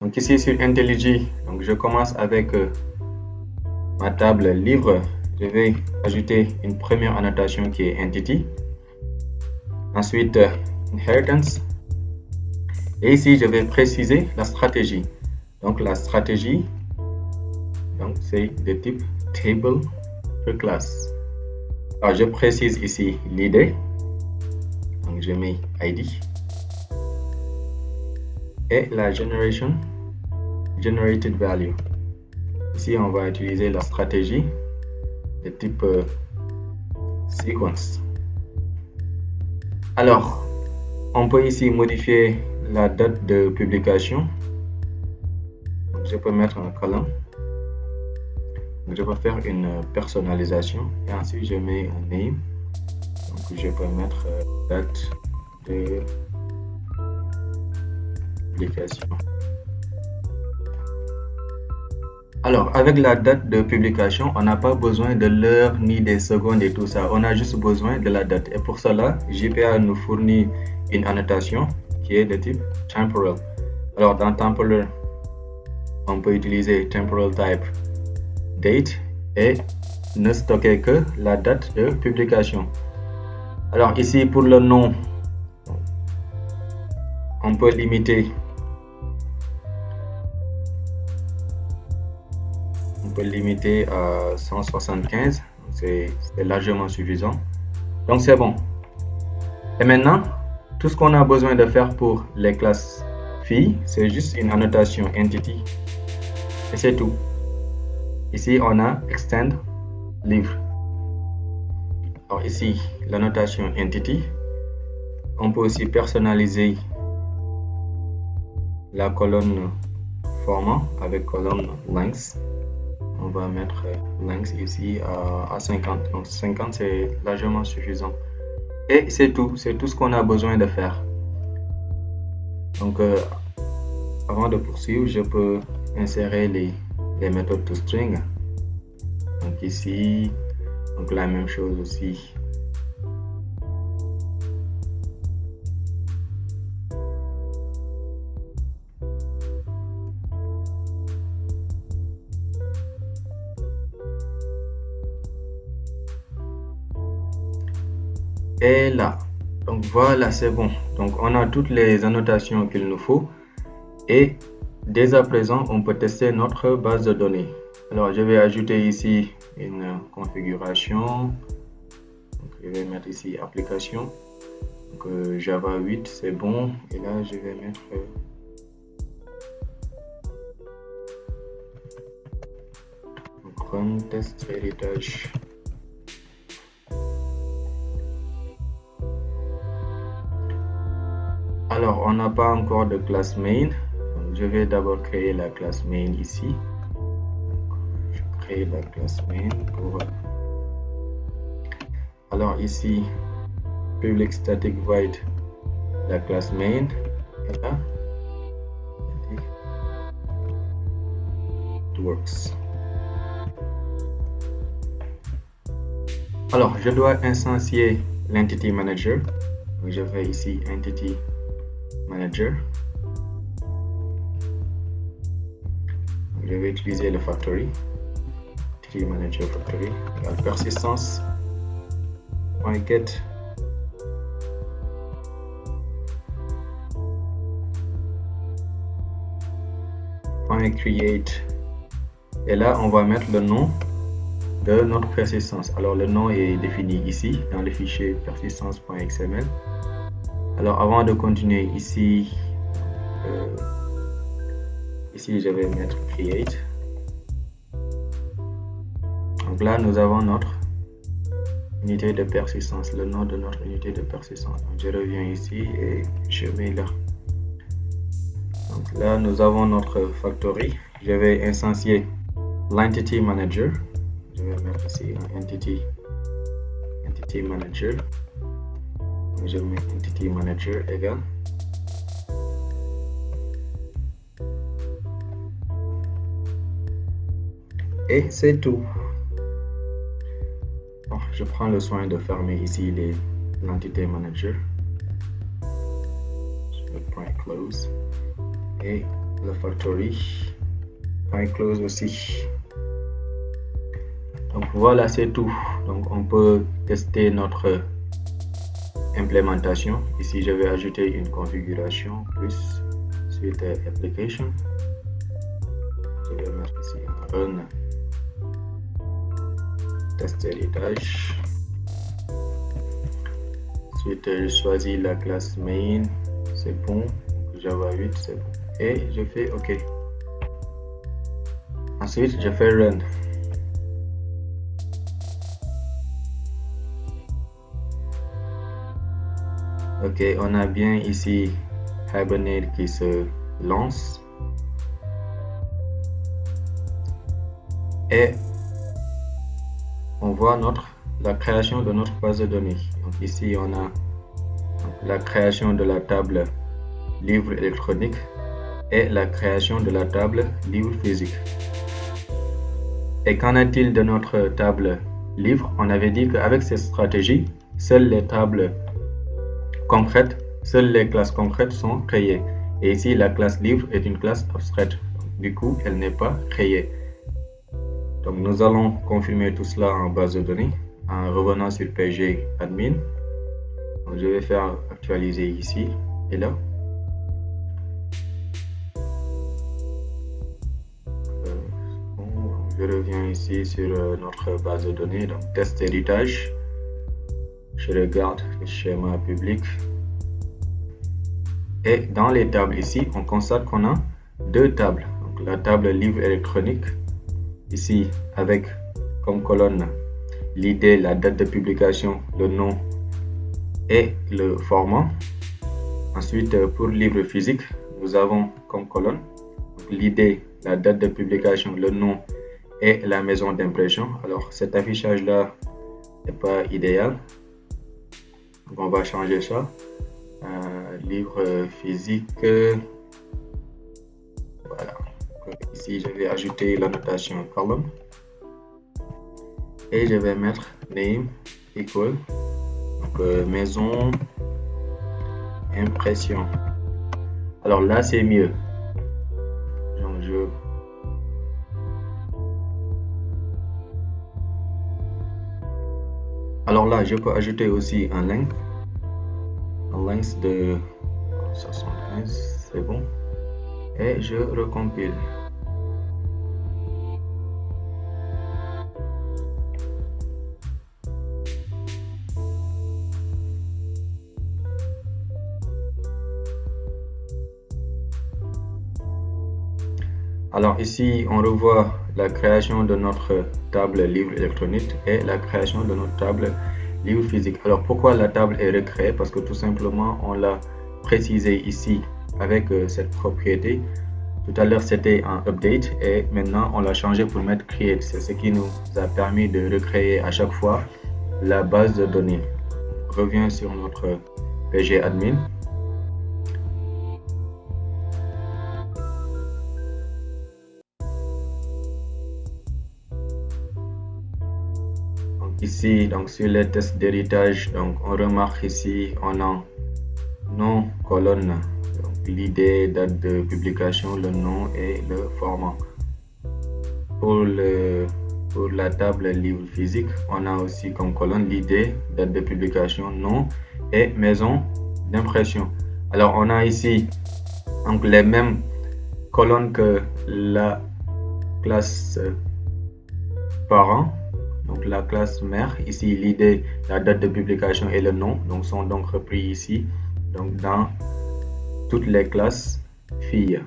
Donc ici sur IntelliJ, donc je commence avec ma table livre. Je vais ajouter une première annotation qui est entity. Ensuite, inheritance. Et ici, je vais préciser la stratégie. Donc la stratégie, donc c'est de type table per class. Alors je précise ici l'id. Donc je mets id. Et la generation, generated value. Ici, on va utiliser la stratégie de type sequence. Alors, on peut ici modifier la date de publication. Donc, je peux mettre un colonne. Donc, je peux faire une personnalisation et ensuite je mets un name. Donc, je peux mettre date de publication. Alors, avec la date de publication, on n'a pas besoin de l'heure ni des secondes et tout ça. On a juste besoin de la date. Et pour cela, JPA nous fournit une annotation qui est de type temporal. Alors, dans temporal, on peut utiliser temporal type date et ne stocker que la date de publication. Alors, ici, pour le nom, on peut limiter. On peut limiter à 175, c'est largement suffisant. Donc c'est bon. Et maintenant, tout ce qu'on a besoin de faire pour les classes filles, c'est juste une annotation entity. Et c'est tout. Ici, on a extend livre. Alors ici, l'annotation entity. On peut aussi personnaliser la colonne format avec colonne length. On va mettre length ici à 50. Donc 50, c'est largement suffisant. Et c'est tout ce qu'on a besoin de faire. Donc avant de poursuivre, je peux insérer les méthodes toString. Donc ici, donc la même chose aussi. Et là, donc voilà, c'est bon. Donc on a toutes les annotations qu'il nous faut. Et dès à présent, on peut tester notre base de données. Alors je vais ajouter ici une configuration. Donc, je vais mettre ici application. Donc, Java 8, c'est bon. Et là, je vais mettre run test héritage. Alors, on n'a pas encore de classe main. Donc, je vais d'abord créer la classe main ici. Je crée la classe main pour. Alors ici, public static void la classe main. Et là, it works. Alors, je dois instancier l'entity manager. Donc, je vais ici entity manager. Donc, je vais utiliser le factory. Entity manager factory. La persistance. .get .create. Et là, on va mettre le nom de notre persistance. Alors le nom est défini ici dans le fichier persistance.xml. Alors avant de continuer ici, je vais mettre create. Donc là nous avons notre unité de persistance, le nom de notre unité de persistance. Donc, je reviens ici et je mets là. Donc là nous avons notre factory. Je vais instancier l'entity manager. Je vais mettre ici un entity manager. Je mets entity manager égal. Et c'est tout. Bon, je prends le soin de fermer ici l'entité manager. Je vais point close. Et le factory, point close aussi. Donc voilà, c'est tout. Donc on peut tester notre implémentation. Ici je vais ajouter une configuration plus suite application. Je vais mettre ici un run test héritage. Ensuite je choisis la classe main, c'est bon. Java 8, c'est bon. Et je fais OK. Ensuite je fais run. Ok, on a bien ici Hibernate qui se lance. Et on voit la création de notre base de données. Donc ici, on a la création de la table livre électronique et la création de la table livre physique. Et qu'en est-il de notre table livre? On avait dit qu'avec cette stratégie, seules les tables concrètes, seules les classes concrètes sont créées. Et ici, la classe livre est une classe abstraite. Du coup, elle n'est pas créée. Donc, nous allons confirmer tout cela en base de données en revenant sur PG admin. Donc, je vais faire actualiser ici et là. Je reviens ici sur notre base de données, donc test héritage. Je regarde le schéma public. Et dans les tables ici, on constate qu'on a deux tables. Donc, la table livre électronique, ici avec comme colonne l'idée, la date de publication, le nom et le format. Ensuite, pour livre physique, nous avons comme colonne l'idée, la date de publication, le nom et la maison d'impression. Alors cet affichage là n'est pas idéal, donc on va changer ça. Livre physique, voilà. Ici je vais ajouter la notation column et je vais mettre name equal, donc maison impression. Alors là c'est mieux. Donc alors là je peux ajouter aussi un length de 75, c'est bon, et je recompile. Alors ici on revoit la création de notre table livre électronique et la création de notre table livre physique. Alors pourquoi la table est recréée? Parce que tout simplement on l'a précisé ici avec cette propriété. Tout à l'heure c'était un update et maintenant on l'a changé pour mettre create. C'est ce qui nous a permis de recréer à chaque fois la base de données. On revient sur notre PG admin. Ici, donc sur les tests d'héritage, donc on remarque ici on a nom colonne, l'idée, date de publication, le nom et le format. Pour la table livre physique, on a aussi comme colonne l'idée, date de publication, nom et maison d'impression. Alors on a ici donc les mêmes colonnes que la classe parent. Donc la classe mère, ici l'idée, la date de publication et le nom, donc sont donc repris ici, donc dans toutes les classes filles.